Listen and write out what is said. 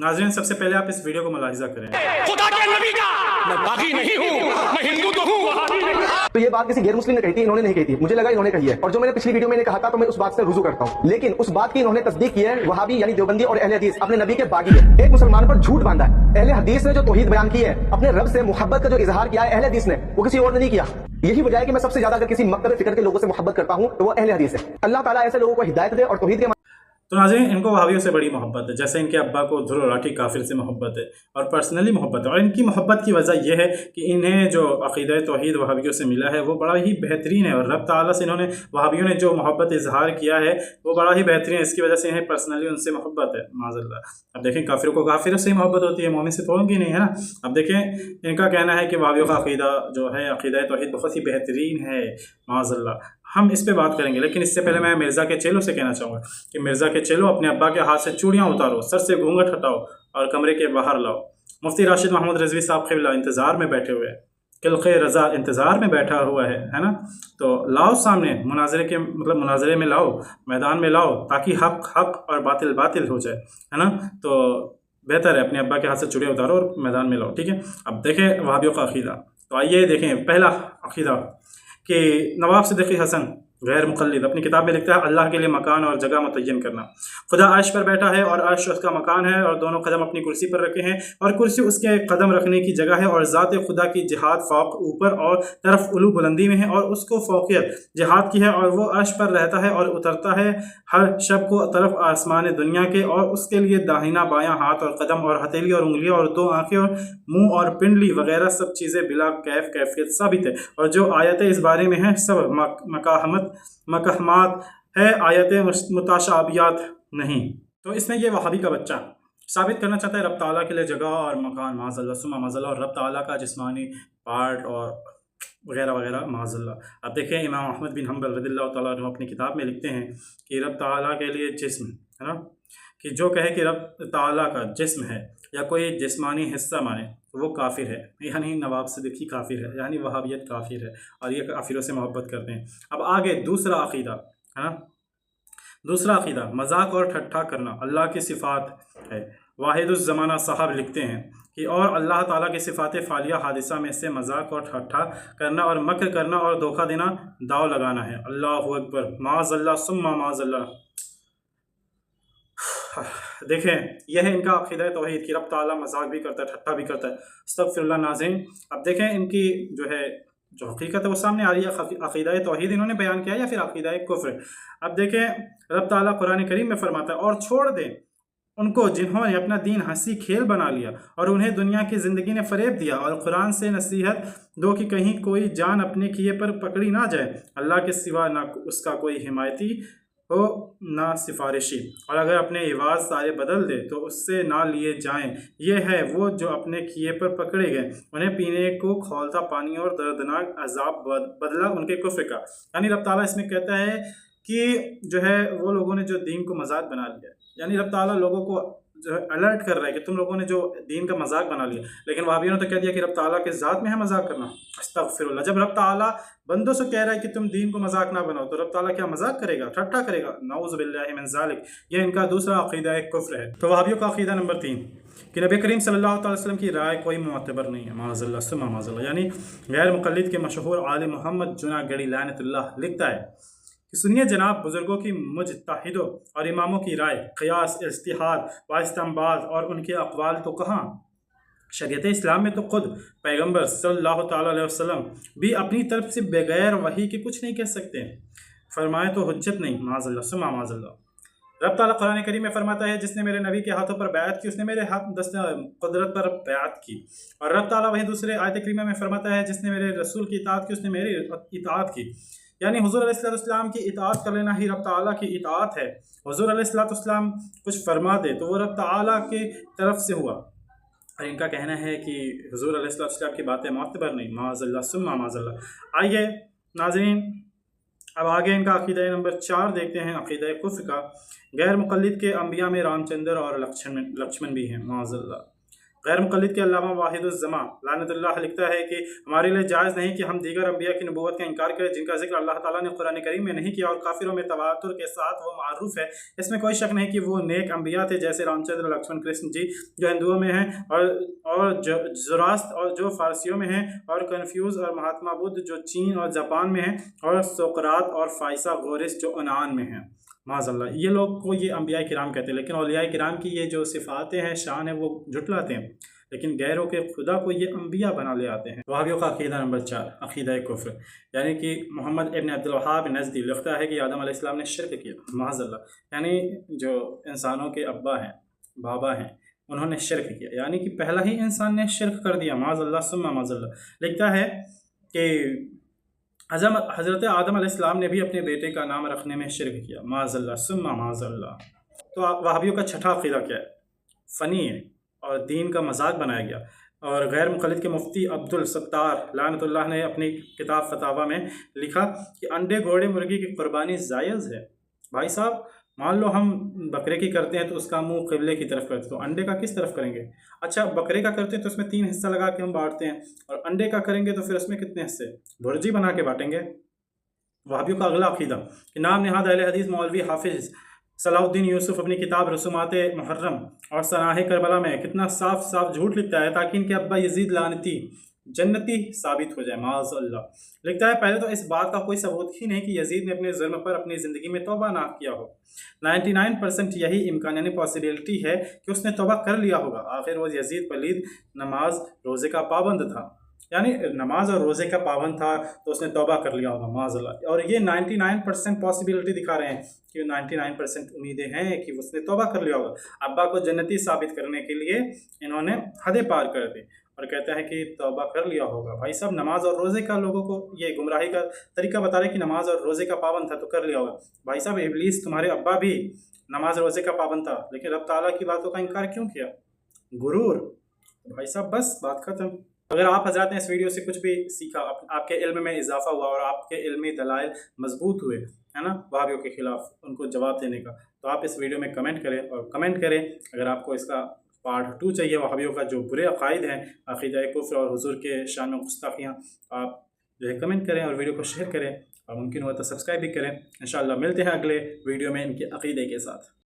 नाज़रीन, सबसे पहले आप इस वीडियो को मुलाहिज़ा करें। खुदा के नबी का मैं बागी नहीं हूँ, मैं हिंदू तो हूँ, वहाबी नहीं। तो ये बात किसी गैर मुस्लिम ने कही थी, इन्होंने नहीं कही थी, मुझे लगा इन्होंने कही है। और जो मैंने पिछली वीडियो में कहा था तो मैं उस बात से रुजू करता हूँ, लेकिन उस बात की इन्होंने तस्दीक की है। वहाबी यानी देवबंदी और अहले हदीस अपने नबी के बागी है। एक मुसलमान पर झूठ बांधा है। अहले हदीस ने जो तौहीद बयान की है, अपने रब से मोहब्बत का जो इजहार किया है अहले हदीस ने, वो किसी और ने नहीं किया। यही वजह है कि मैं सबसे ज्यादा अगर किसी मकतब फिक्र के लोगों से मोहब्बत करता हूँ तो वो अहले हदीस है। अल्लाह ताला ऐसे लोगों को हिदायत दे और तौहीद के। तो नाज़रीन, इनको वहाबियों से बड़ी मोहब्बत है, जैसे इनके अब्बा को धुर राठी काफिर से मोहब्बत है और पर्सनली मोहब्बत है। और इनकी मोहब्बत की वजह यह है कि इन्हें जो अक़ीदा तौहीद वहाबियों से मिला है वो बड़ा ही बेहतरीन है, और रब ताला से इन्होंने वहाबियों ने जो मोहब्बत इजहार किया है वो बड़ा ही बेहतरीन है। इसकी वजह से इन्हें पर्सनली उनसे मोहब्बत है, माज़अल्लाह। अब देखें, काफिरों को काफिर से ही मोहब्बत होती है, मोमिन से तो होगी नहीं, है ना। अब देखें, इनका कहना है कि वहाबियों का अक़ीदा जो है अक़ीदा तौहीद बहुत ही बेहतरीन है, माज़अल्लाह। हम इस पे बात करेंगे, लेकिन इससे पहले मैं मिर्ज़ा के चेलों से कहना चाहूँगा कि मिर्ज़ा के चेलों, अपने अब्बा के हाथ से चूड़ियाँ उतारो, सर से घूंघट हटाओ और कमरे के बाहर लाओ। मुफ्ती राशिद महमूद रिजवी साहब क़िबला इंतज़ार में बैठे हुए हैं, किल्क़े रज़ा इंतज़ार में बैठा हुआ है ना। तो लाओ सामने, मुनाज़रे के मतलब मुनाज़रे में लाओ, मैदान में लाओ, ताकि हक़ हक़ और बातिल बातिल हो जाए, है ना। तो बेहतर है अपने अब्बा के हाथ से चूड़ियाँ उतारो और मैदान में लाओ, ठीक है। अब देखें वहाबियों का अक़ीदा, तो आइए देखें पहला अक़ीदा कि नवाब सिद्दीक़ी हसन गैर मुक़ल्लिद अपनी किताब में लिखता है, अल्लाह के लिए मकान और जगह मुतय्यन करना। खुदा अर्श पर बैठा है और अर्श उसका मकान है, और दोनों कदम अपनी कुर्सी पर रखे हैं और कुर्सी उसके कदम रखने की जगह है, और ज़ात खुदा की जिहाद फ़ौक़ ऊपर और तरफ उलू बुलंदी में है, और उसको फ़ौक़ियत जिहाद की है, और वो अर्श पर रहता है और उतरता है हर शब को तरफ आसमान दुनिया के, और उसके लिए दाहिना बायां हाथ और कदम और हथेली और उंगलियां और दो आँखें और मुँह और पिंडली वगैरह सब चीज़ें बिला कैफियत साबित है। और जो आयतें इस बारे में हैं सब मकहमात है, आयतें मुताशाबियात नहीं। तो इसमें ये वहाबी का बच्चा साबित करना चाहता है रब ताला के लिए जगह और मकान, माज़अल्लाह सुम्मा माज़अल्लाह, और रब ताला का जिस्मानी पार्ट और वगैरह वगैरह, माज़अल्लाह। अब देखें, इमाम अहमद बिन हम्बल रज़ियल्लाहु ताला अन्हु अपनी किताब में लिखते हैं कि रब ताला के लिए जिस्म, है ना, कि जो कहे कि रब ताला का जिस्म है या कोई जिस्मानी हिस्सा माने तो वो काफिर है, यानी नवाब सिद्दीक़ी काफिर है, यानी वहाबियत काफिर है, और ये काफिरों से मोहब्बत करते हैं। अब आगे दूसरा अक़ीदा, है ना, दूसरा अक़ीदा मजाक और ठट्ठा करना अल्लाह की सिफ़ात है। वाहिदुज़्ज़माना साहब लिखते हैं कि और अल्लाह ताला की सिफ़ात फ़ालिया हादिसा में से मजाक और ठट्ठा करना और मक्र करना और धोखा देना, दाव लगाना है। अल्लाहु अकबर, माज़अल्लाह सुम्मा माज़अल्लाह। देखें, यह है इनका अक़ीदा तौहीद कि रब ताला मजाक भी करता है, ठट्ठा भी करता है। अस्तग़फ़िरुल्लाह। नाज़रीन, अब देखें इनकी जो हकीकत है वो सामने आ रही है। अक़ीदा तौहीद इन्होंने बयान किया या फिर अक़ीदा कुफ़्र। अब देखें, रब ताला कुरान करीम में फरमाता है, और छोड़ दें उनको जिन्होंने अपना दीन हंसी खेल बना लिया और उन्हें दुनिया की ज़िंदगी ने फ़रेब दिया, और कुरान से नसीहत दो कि कहीं कोई जान अपने किए पर पकड़ी ना जाए। अल्लाह के सिवा ना उसका कोई हिमायती हो ना सिफारिशी, और अगर अपने इवाज़ सारे बदल दे तो उससे ना लिए जाएं। ये है वो जो अपने किए पर पकड़े गए, उन्हें पीने को खौलता पानी और दर्दनाक अजाब बदला उनके कुफ्र का। यानी रब ताला इसमें कहता है कि जो है वो लोगों ने जो दीन को मजाक बना लिया, यानी रब ताला लोगों को जो है अलर्ट कर रहा है कि तुम लोगों ने जो दीन का मजाक बना लिया। लेकिन वहाबियों ने तो कह दिया कि रब ताला के ज़ात में है मजाक करना। अस्तग़फिरुल्लाह। जब रब ताला बंदों से कह रहा है कि तुम दीन को मजाक ना बनाओ, तो रब ताला क्या मजाक करेगा, ठट्ठा करेगा? नाऊज़ु बिल्लाहि मिन ज़ालिक। ये इनका दूसरा अक़ीदा कुफ्र है। तो वहाबियों का अक़ीदा नंबर 3 कि नबी करीम सल्लल्लाहु अलैहि वसल्लम की राय कोई मुअतबर नहीं है, माज़अल्लाह सुम्मा माज़अल्लाह। यानी गैर मुक़ल्लिद के मशहूर आलिम मोहम्मद जुनागढ़ी लानतुल्लाह लिखता है कि सुनिए जनाब, बुज़ुर्गों की मुजतहिदों और इमामों की राय, क़ियास, इज्तिहाद व इस्तिंबात और उनके अक़वाल तो कहाँ, शरीयत इस्लाम में तो ख़ुद पैगम्बर सल्लल्लाहु ताला अलैहि वसल्लम भी अपनी तरफ से बग़ैर वही के कुछ नहीं कह सकते, फरमाए तो हुज्जत नहीं, माज़अल्लाह सुम्मा माज़अल्लाह। रब ताला कुरान करीम में फरमाता है, जिसने मेरे नबी के हाथों पर बैत की उसने मेरे हाथ दस्ते कुदरत पर बैत की। और रब ताला वहीं दूसरे आयत करीमा में फरमाता है, जिसने मेरे रसूल की इताअत की उसने मेरी इताअत की। यानी हुज़ूर अलैहिस्सलाम की इताअत कर लेना ही रब ताला की इताअत है। हुज़ूर अलैहिस्सलाम कुछ फरमा दे तो वो रब ताला की तरफ से हुआ। और इनका कहना है कि हुज़ूर अलैहिस्सलाम की बातें मुअतबर नहीं, माज़अल्लाह सुम्मा माज़अल्लाह। आइए नाज़रीन, अब आगे इनका अक़ीदा नंबर 4 देखते हैं, अक़ीदा कुफ़्र का। गैर मुक़ल्लिद के अंबिया में रामचंद्र और लक्ष्मण भी हैं, माज़अल्लाह। गैर मुक़ल्लिद के अल्लामा वाहिदुज़्ज़मा लानतुल्लाह लिखता है कि हमारे लिए जायज़ नहीं कि हम दीगर अंबिया की नबूवत का इनकार करें जिनका जिक्र अल्लाह ताला ने कुरान करीम में नहीं किया और काफिरों में तवातुर के साथ वो मारूफ है। इसमें कोई शक नहीं कि वो नेक अंबिया थे, जैसे रामचंद्र लक्ष्मण कृष्ण जी जो हिंदुओं में हैं, और जो ज़ोरास्त्र और जो फारसियों में हैं, और कन्फ्यूज़ और महात्मा बुद्ध जो चीन और जापान में हैं, और सोकरात और फाइसा गोरिस जो यूनान में हैं। माज़अल्लाह, ये लोग को ये अंबिया किराम कहते हैं, लेकिन औलिया किराम की ये जो सिफ़ातें हैं, शान है, वो झुटलाते हैं, लेकिन गैरों के खुदा को ये अंबिया बना ले आते हैं। वहाबियों का अक़ीदा नंबर 4, अक़ीदा कुफ्र, यानी कि मोहम्मद इब्न अब्दुल वहाब नज़दी लिखता है कि आदम अलैहिस्सलाम ने शिर्क किया। माज़अल्लाह, यानी जो इंसानों के अब्बा हैं, बाबा हैं, उन्होंने शिर्क किया, यानी कि पहला ही इंसान ने शिर्क कर दिया। माज़अल्लाह सुम्मा माज़अल्लाह। लिखता है कि हज़रत आदम अलैहिस्सलाम ने भी अपने बेटे का नाम रखने में शिर्क किया। माज़अल्लाह सुम्मा माज़अल्लाह। तो वहाबियों का छठा अक़ीदा क्या है? फ़नी है और दीन का मजाक बनाया गया। और गैर मुक़ल्लिद के मुफ्ती अब्दुल सत्तार लानतुल्लाह ने अपनी किताब फतावा में लिखा कि अंडे, घोड़े, मुर्गी की कुर्बानी जायज़ है। भाई साहब, मान लो हम बकरे की करते हैं तो उसका मुंह क़िबले की तरफ करते हैं, तो अंडे का किस तरफ करेंगे? अच्छा, बकरे का करते हैं तो उसमें 3 हिस्सा लगा के हम बांटते हैं, और अंडे का करेंगे तो फिर उसमें कितने हिस्से? भुर्जी बना के बांटेंगे। वहाबियों का अगला अक़ीदा कि नाम नहाद अहले हदीस मौलवी हाफिज़ सलाहुद्दीन यूसुफ अपनी किताब रसूमाते मुहर्रम और सनाहे करबला में कितना साफ साफ झूठ लिखता है ताकि इनके अब्बा यजीद लानती जन्नती साबित हो जाए। माज़अल्लाह। लिखता है, पहले तो इस बात का कोई सबूत ही नहीं कि यजीद ने अपने जुर्म पर अपनी ज़िंदगी में तौबा ना किया हो। 99% यही इम्कान यानी पॉसिबिलिटी है कि उसने तौबा कर लिया होगा। आखिर वो यजीद पलीद, नमाज रोज़े का पाबंद था, यानी नमाज और रोज़े का पाबंद था, तो उसने तौबा कर लिया होगा। माज़अल्लाह। और ये 99% पॉसिबिलिटी दिखा रहे हैं कि 99% उम्मीदें हैं कि उसने तौबा कर लिया होगा। अब्बा को जन्नती साबित करने के लिए इन्होंने हदें पार कर दी और कहते हैं कि तौबा कर लिया होगा। भाई साहब, नमाज और रोज़े का लोगों को ये गुमराही का तरीका बता रहे कि नमाज और रोज़े का पाबंद था तो कर लिया होगा। भाई साहब, इब्लीस तुम्हारे अब्बा भी नमाज रोज़े का पाबंद था, लेकिन रब ताला की बातों का इनकार क्यों किया? गुरूर। भाई साहब, बस बात ख़त्म। अगर आप हज़रात ने इस वीडियो से कुछ भी सीखा, आपके इल्म में इजाफा हुआ और आपके इल्मी दलाइल मजबूत हुए, है ना, वहाबियों के ख़िलाफ़ उनको जवाब देने का, तो आप इस वीडियो में कमेंट करें और कमेंट करें। अगर आपको इसका पार्ट 2 चाहिए, वहाबियों का जो बुरे अक़ाइद हैं, अक़ीदा कुफ्र और हुज़ूर के शान में गुस्ताखियाँ, आप जो है कमेंट करें और वीडियो को शेयर करें और मुमकिन हो तो सब्सक्राइब भी करें। इंशाअल्लाह मिलते हैं अगले वीडियो में इनके अक़ीदे के साथ।